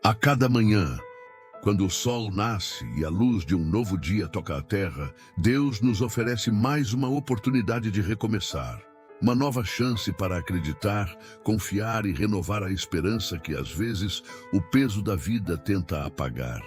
A cada manhã, quando o sol nasce e a luz de um novo dia toca a terra, Deus nos oferece mais uma oportunidade de recomeçar. Uma nova chance para acreditar, confiar e renovar a esperança que, às vezes, o peso da vida tenta apagar.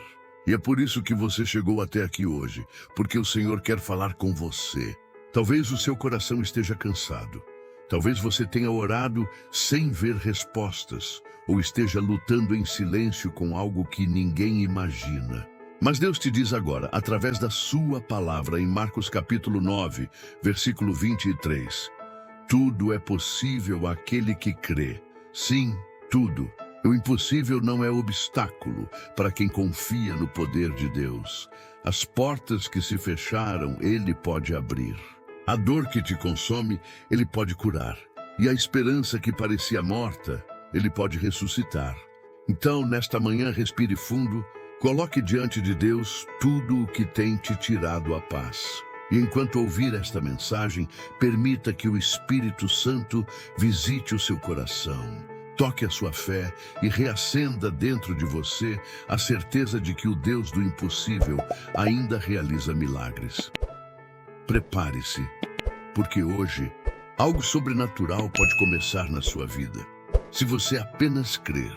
E é por isso que você chegou até aqui hoje, porque o Senhor quer falar com você. Talvez o seu coração esteja cansado. Talvez você tenha orado sem ver respostas, ou esteja lutando em silêncio com algo que ninguém imagina. Mas Deus te diz agora, através da sua palavra, em Marcos capítulo 9, versículo 23, tudo é possível àquele que crê. Sim, tudo. O impossível não é obstáculo para quem confia no poder de Deus. As portas que se fecharam, Ele pode abrir. A dor que te consome, Ele pode curar. E a esperança que parecia morta, Ele pode ressuscitar. Então, nesta manhã, respire fundo, coloque diante de Deus tudo o que tem te tirado a paz. E enquanto ouvir esta mensagem, permita que o Espírito Santo visite o seu coração, toque a sua fé e reacenda dentro de você a certeza de que o Deus do impossível ainda realiza milagres. Prepare-se, porque hoje algo sobrenatural pode começar na sua vida, se você apenas crer.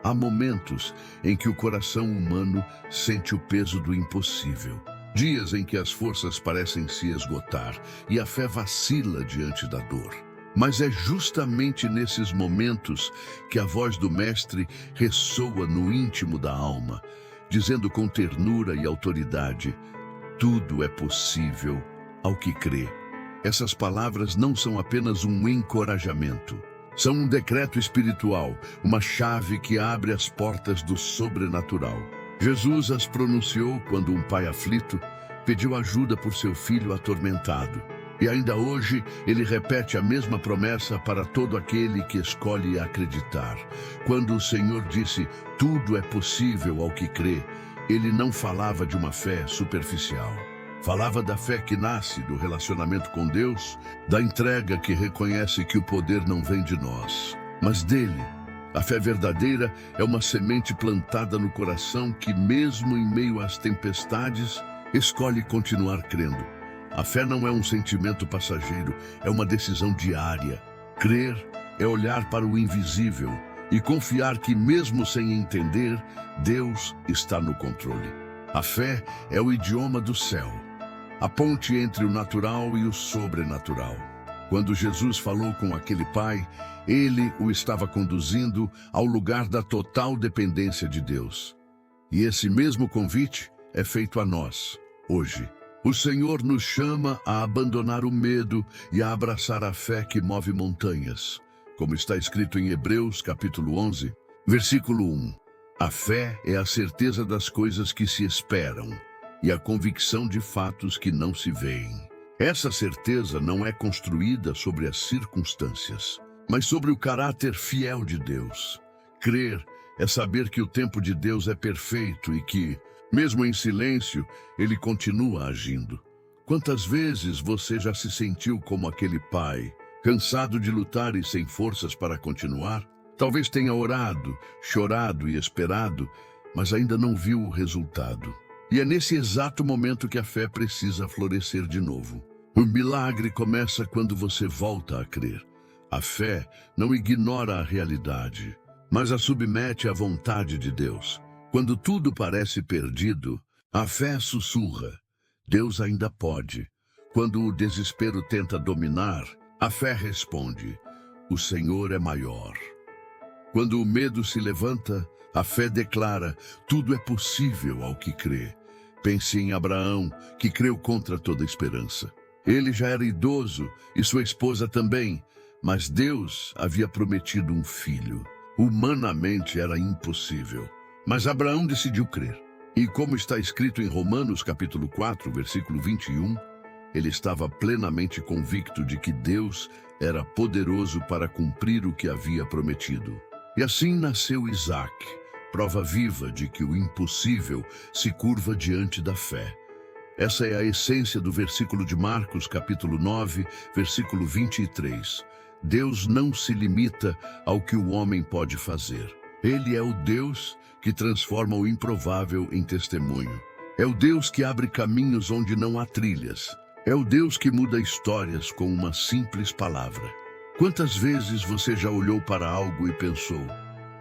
Há momentos em que o coração humano sente o peso do impossível. Dias em que as forças parecem se esgotar e a fé vacila diante da dor. Mas é justamente nesses momentos que a voz do Mestre ressoa no íntimo da alma, dizendo com ternura e autoridade: tudo é possível ao que crê. Essas palavras não são apenas um encorajamento. São um decreto espiritual, uma chave que abre as portas do sobrenatural. Jesus as pronunciou quando um pai aflito pediu ajuda por seu filho atormentado. E ainda hoje ele repete a mesma promessa para todo aquele que escolhe acreditar. Quando o Senhor disse, tudo é possível ao que crê, ele não falava de uma fé superficial. Falava da fé que nasce do relacionamento com Deus, da entrega que reconhece que o poder não vem de nós, mas dele. A fé verdadeira é uma semente plantada no coração que, mesmo em meio às tempestades, escolhe continuar crendo. A fé não é um sentimento passageiro, é uma decisão diária. Crer é olhar para o invisível e confiar que, mesmo sem entender, Deus está no controle. A fé é o idioma do céu, a ponte entre o natural e o sobrenatural. Quando Jesus falou com aquele pai, ele o estava conduzindo ao lugar da total dependência de Deus. E esse mesmo convite é feito a nós, hoje. O Senhor nos chama a abandonar o medo e a abraçar a fé que move montanhas. Como está escrito em Hebreus, capítulo 11, versículo 1. A fé é a certeza das coisas que se esperam e a convicção de fatos que não se veem. Essa certeza não é construída sobre as circunstâncias, mas sobre o caráter fiel de Deus. Crer é saber que o tempo de Deus é perfeito e que, mesmo em silêncio, Ele continua agindo. Quantas vezes você já se sentiu como aquele pai, cansado de lutar e sem forças para continuar? Talvez tenha orado, chorado e esperado, mas ainda não viu o resultado. E é nesse exato momento que a fé precisa florescer de novo. O milagre começa quando você volta a crer. A fé não ignora a realidade, mas a submete à vontade de Deus. Quando tudo parece perdido, a fé sussurra: Deus ainda pode. Quando o desespero tenta dominar, a fé responde: o Senhor é maior. Quando o medo se levanta, a fé declara: tudo é possível ao que crê. Pense em Abraão, que creu contra toda esperança. Ele já era idoso e sua esposa também, mas Deus havia prometido um filho. Humanamente era impossível, mas Abraão decidiu crer. E como está escrito em Romanos capítulo 4, versículo 21, ele estava plenamente convicto de que Deus era poderoso para cumprir o que havia prometido. E assim nasceu Isaac, prova viva de que o impossível se curva diante da fé. Essa é a essência do versículo de Marcos, capítulo 9, versículo 23. Deus não se limita ao que o homem pode fazer. Ele é o Deus que transforma o improvável em testemunho. É o Deus que abre caminhos onde não há trilhas. É o Deus que muda histórias com uma simples palavra. Quantas vezes você já olhou para algo e pensou,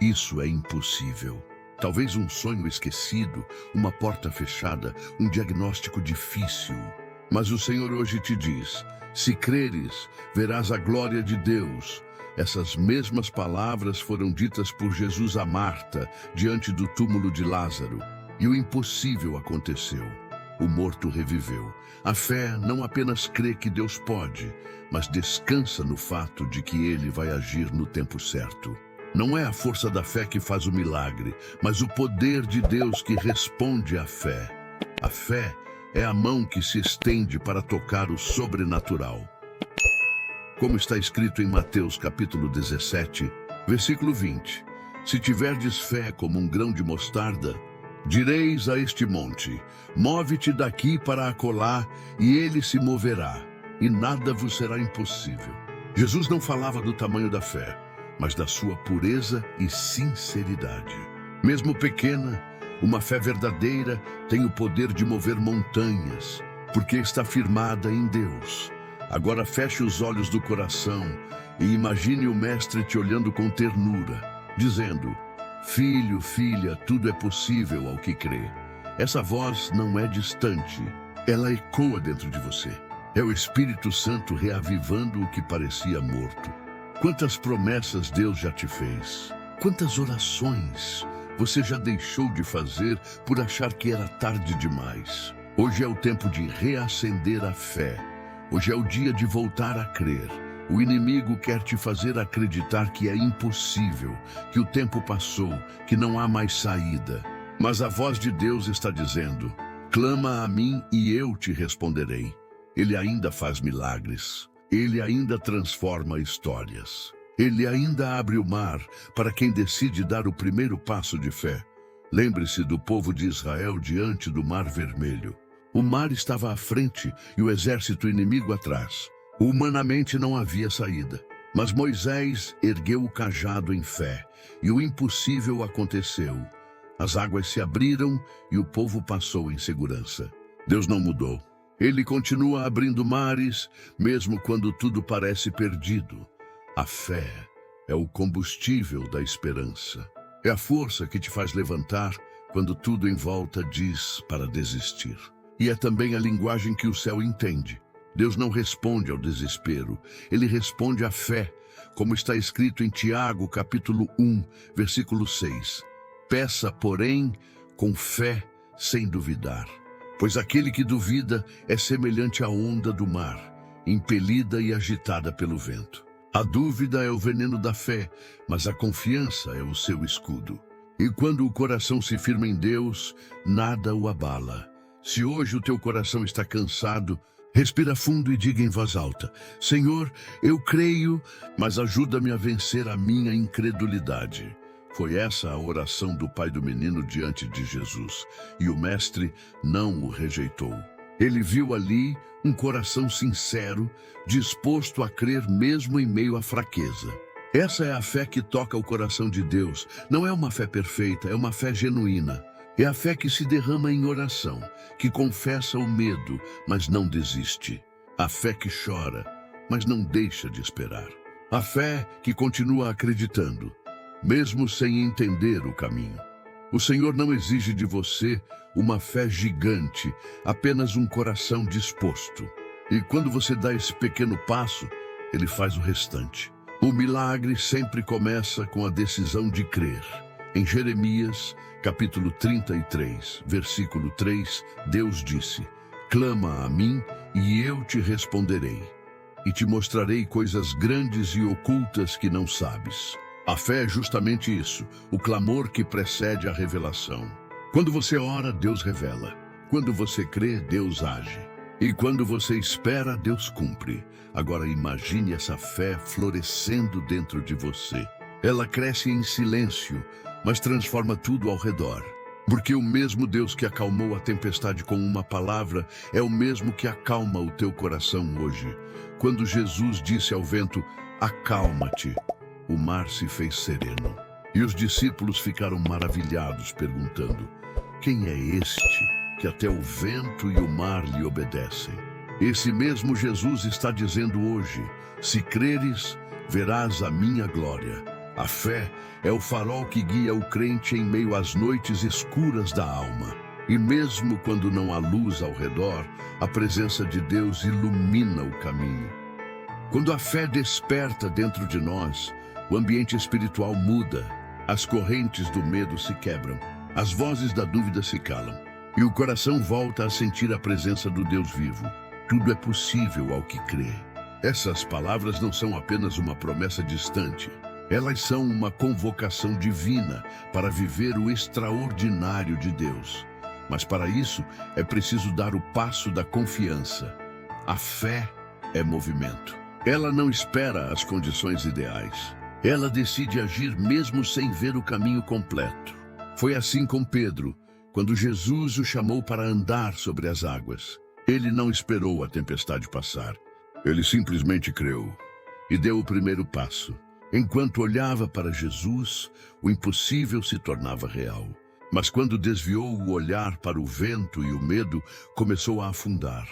isso é impossível? Talvez um sonho esquecido, uma porta fechada, um diagnóstico difícil. Mas o Senhor hoje te diz, se creres, verás a glória de Deus. Essas mesmas palavras foram ditas por Jesus a Marta, diante do túmulo de Lázaro. E o impossível aconteceu. O morto reviveu. A fé não apenas crê que Deus pode, mas descansa no fato de que Ele vai agir no tempo certo. Não é a força da fé que faz o milagre, mas o poder de Deus que responde à fé. A fé é a mão que se estende para tocar o sobrenatural. Como está escrito em Mateus capítulo 17, versículo 20. Se tiverdes fé como um grão de mostarda, direis a este monte, move-te daqui para acolá, e ele se moverá, e nada vos será impossível. Jesus não falava do tamanho da fé, mas da sua pureza e sinceridade. Mesmo pequena, uma fé verdadeira tem o poder de mover montanhas, porque está firmada em Deus. Agora feche os olhos do coração e imagine o Mestre te olhando com ternura, dizendo, filho, filha, tudo é possível ao que crê. Essa voz não é distante, ela ecoa dentro de você. É o Espírito Santo reavivando o que parecia morto. Quantas promessas Deus já te fez? Quantas orações você já deixou de fazer por achar que era tarde demais? Hoje é o tempo de reacender a fé. Hoje é o dia de voltar a crer. O inimigo quer te fazer acreditar que é impossível, que o tempo passou, que não há mais saída. Mas a voz de Deus está dizendo, clama a mim e eu te responderei. Ele ainda faz milagres. Ele ainda transforma histórias. Ele ainda abre o mar para quem decide dar o primeiro passo de fé. Lembre-se do povo de Israel diante do Mar Vermelho. O mar estava à frente e o exército inimigo atrás. Humanamente não havia saída. Mas Moisés ergueu o cajado em fé, e o impossível aconteceu. As águas se abriram e o povo passou em segurança. Deus não mudou. Ele continua abrindo mares, mesmo quando tudo parece perdido. A fé é o combustível da esperança. É a força que te faz levantar quando tudo em volta diz para desistir. E é também a linguagem que o céu entende. Deus não responde ao desespero, ele responde à fé, como está escrito em Tiago, capítulo 1, versículo 6. Peça, porém, com fé, sem duvidar. Pois aquele que duvida é semelhante à onda do mar, impelida e agitada pelo vento. A dúvida é o veneno da fé, mas a confiança é o seu escudo. E quando o coração se firma em Deus, nada o abala. Se hoje o teu coração está cansado, respira fundo e diga em voz alta, Senhor, eu creio, mas ajuda-me a vencer a minha incredulidade. Foi essa a oração do pai do menino diante de Jesus, e o mestre não o rejeitou. Ele viu ali um coração sincero, disposto a crer mesmo em meio à fraqueza. Essa é a fé que toca o coração de Deus. Não é uma fé perfeita, é uma fé genuína. É a fé que se derrama em oração, que confessa o medo, mas não desiste. A fé que chora, mas não deixa de esperar. A fé que continua acreditando, mesmo sem entender o caminho. O Senhor não exige de você uma fé gigante, apenas um coração disposto. E quando você dá esse pequeno passo, Ele faz o restante. O milagre sempre começa com a decisão de crer. Em Jeremias, capítulo 33, versículo 3, Deus disse, clama a mim e eu te responderei, e te mostrarei coisas grandes e ocultas que não sabes. A fé é justamente isso, o clamor que precede a revelação. Quando você ora, Deus revela. Quando você crê, Deus age. E quando você espera, Deus cumpre. Agora imagine essa fé florescendo dentro de você. Ela cresce em silêncio, mas transforma tudo ao redor. Porque o mesmo Deus que acalmou a tempestade com uma palavra é o mesmo que acalma o teu coração hoje. Quando Jesus disse ao vento, acalma-te, o mar se fez sereno. E os discípulos ficaram maravilhados, perguntando: quem é este que até o vento e o mar lhe obedecem? Esse mesmo Jesus está dizendo hoje: se creres, verás a minha glória. A fé é o farol que guia o crente em meio às noites escuras da alma. E mesmo quando não há luz ao redor, a presença de Deus ilumina o caminho. Quando a fé desperta dentro de nós, o ambiente espiritual muda, as correntes do medo se quebram, as vozes da dúvida se calam, e o coração volta a sentir a presença do Deus vivo. Tudo é possível ao que crê. Essas palavras não são apenas uma promessa distante. Elas são uma convocação divina para viver o extraordinário de Deus. Mas para isso é preciso dar o passo da confiança. A fé é movimento. Ela não espera as condições ideais. Ela decide agir mesmo sem ver o caminho completo. Foi assim com Pedro, quando Jesus o chamou para andar sobre as águas. Ele não esperou a tempestade passar. Ele simplesmente creu e deu o primeiro passo. Enquanto olhava para Jesus, o impossível se tornava real. Mas quando desviou o olhar para o vento e o medo, começou a afundar.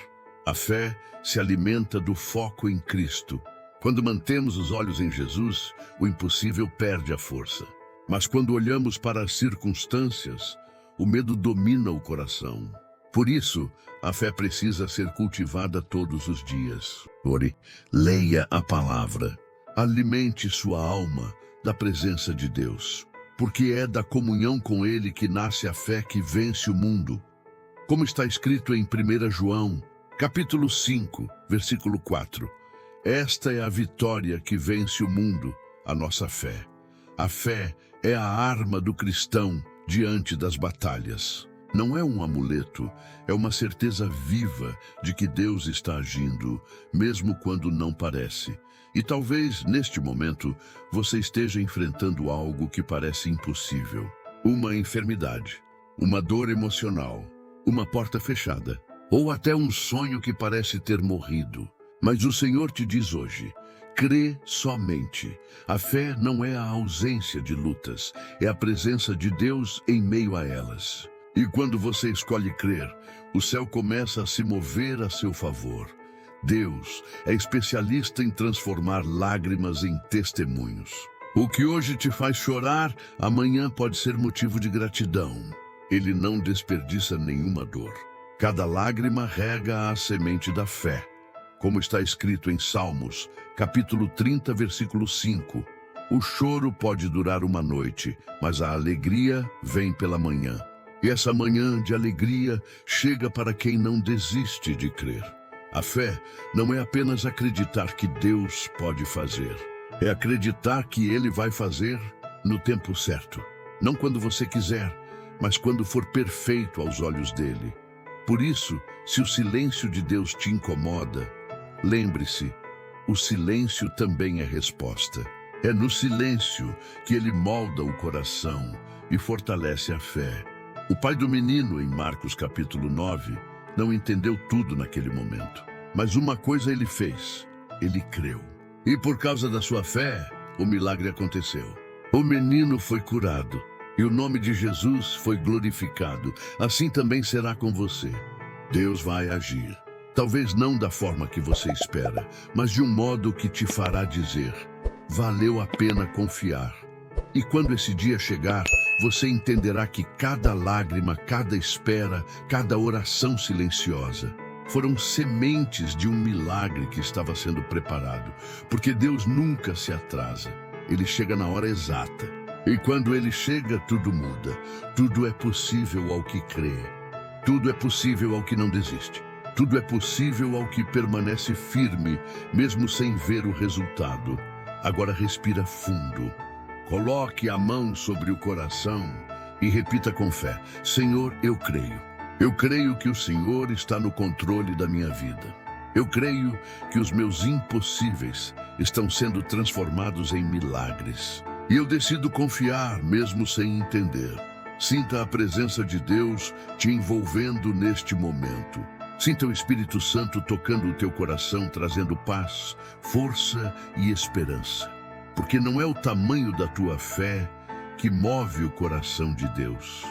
A fé se alimenta do foco em Cristo. Quando mantemos os olhos em Jesus, o impossível perde a força. Mas quando olhamos para as circunstâncias, o medo domina o coração. Por isso, a fé precisa ser cultivada todos os dias. Ore, leia a palavra. Alimente sua alma da presença de Deus, porque é da comunhão com Ele que nasce a fé que vence o mundo. Como está escrito em 1 João, capítulo 5, versículo 4. Esta é a vitória que vence o mundo, a nossa fé. A fé é a arma do cristão diante das batalhas. Não é um amuleto, é uma certeza viva de que Deus está agindo, mesmo quando não parece. E talvez, neste momento, você esteja enfrentando algo que parece impossível. Uma enfermidade, uma dor emocional, uma porta fechada, ou até um sonho que parece ter morrido. Mas o Senhor te diz hoje: crê somente. A fé não é a ausência de lutas, é a presença de Deus em meio a elas. E quando você escolhe crer, o céu começa a se mover a seu favor. Deus é especialista em transformar lágrimas em testemunhos. O que hoje te faz chorar, amanhã pode ser motivo de gratidão. Ele não desperdiça nenhuma dor. Cada lágrima rega a semente da fé. Como está escrito em Salmos, capítulo 30, versículo 5. O choro pode durar uma noite, mas a alegria vem pela manhã. E essa manhã de alegria chega para quem não desiste de crer. A fé não é apenas acreditar que Deus pode fazer. É acreditar que Ele vai fazer no tempo certo. Não quando você quiser, mas quando for perfeito aos olhos dele. Por isso, se o silêncio de Deus te incomoda, lembre-se, o silêncio também é resposta. É no silêncio que Ele molda o coração e fortalece a fé. O pai do menino, em Marcos capítulo 9, não entendeu tudo naquele momento. Mas uma coisa ele fez: ele creu. E por causa da sua fé, o milagre aconteceu. O menino foi curado e o nome de Jesus foi glorificado. Assim também será com você. Deus vai agir. Talvez não da forma que você espera, mas de um modo que te fará dizer: valeu a pena confiar. E quando esse dia chegar, você entenderá que cada lágrima, cada espera, cada oração silenciosa foram sementes de um milagre que estava sendo preparado. Porque Deus nunca se atrasa. Ele chega na hora exata. E quando Ele chega, tudo muda. Tudo é possível ao que crê. Tudo é possível ao que não desiste. Tudo é possível ao que permanece firme, mesmo sem ver o resultado. Agora respira fundo. Coloque a mão sobre o coração e repita com fé: Senhor, eu creio. Eu creio que o Senhor está no controle da minha vida. Eu creio que os meus impossíveis estão sendo transformados em milagres. E eu decido confiar mesmo sem entender. Sinta a presença de Deus te envolvendo neste momento. Sinta o Espírito Santo tocando o teu coração, trazendo paz, força e esperança. Porque não é o tamanho da tua fé que move o coração de Deus.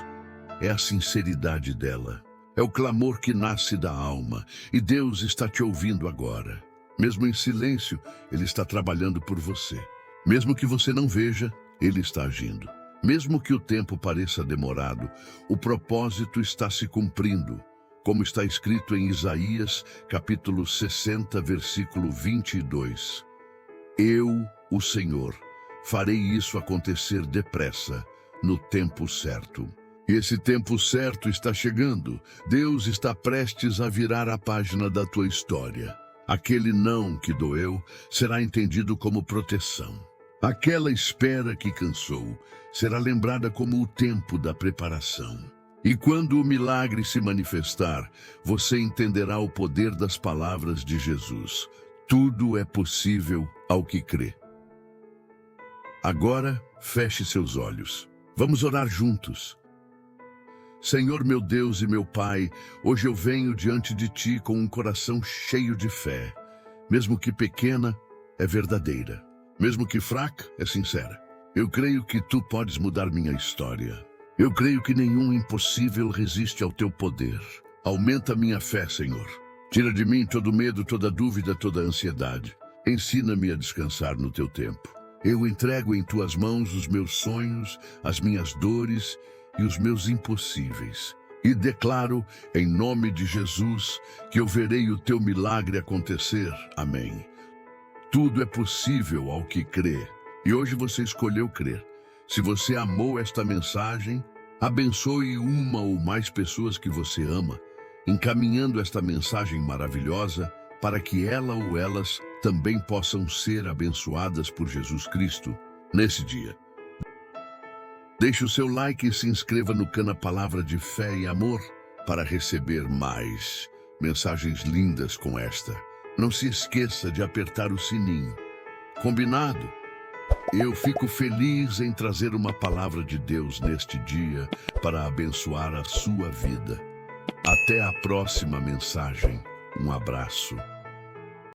É a sinceridade dela. É o clamor que nasce da alma, e Deus está te ouvindo agora. Mesmo em silêncio, Ele está trabalhando por você. Mesmo que você não veja, Ele está agindo. Mesmo que o tempo pareça demorado, o propósito está se cumprindo, como está escrito em Isaías, capítulo 60, versículo 22. Eu, o Senhor, farei isso acontecer depressa, no tempo certo. E esse tempo certo está chegando. Deus está prestes a virar a página da tua história. Aquele não que doeu será entendido como proteção. Aquela espera que cansou será lembrada como o tempo da preparação. E quando o milagre se manifestar, você entenderá o poder das palavras de Jesus. Tudo é possível ao que crê. Agora, feche seus olhos. Vamos orar juntos. Senhor meu Deus e meu Pai, hoje eu venho diante de Ti com um coração cheio de fé. Mesmo que pequena, é verdadeira. Mesmo que fraca, é sincera. Eu creio que Tu podes mudar minha história. Eu creio que nenhum impossível resiste ao Teu poder. Aumenta minha fé, Senhor. Tira de mim todo medo, toda dúvida, toda ansiedade. Ensina-me a descansar no Teu tempo. Eu entrego em Tuas mãos os meus sonhos, as minhas dores e os meus impossíveis. E declaro, em nome de Jesus, que eu verei o Teu milagre acontecer. Amém. Tudo é possível ao que crê. E hoje você escolheu crer. Se você amou esta mensagem, abençoe uma ou mais pessoas que você ama, encaminhando esta mensagem maravilhosa para que ela ou elas também possam ser abençoadas por Jesus Cristo nesse dia. Deixe o seu like e se inscreva no canal Palavra de Fé e Amor para receber mais mensagens lindas como esta. Não se esqueça de apertar o sininho. Combinado? Eu fico feliz em trazer uma palavra de Deus neste dia para abençoar a sua vida. Até a próxima mensagem. Um abraço.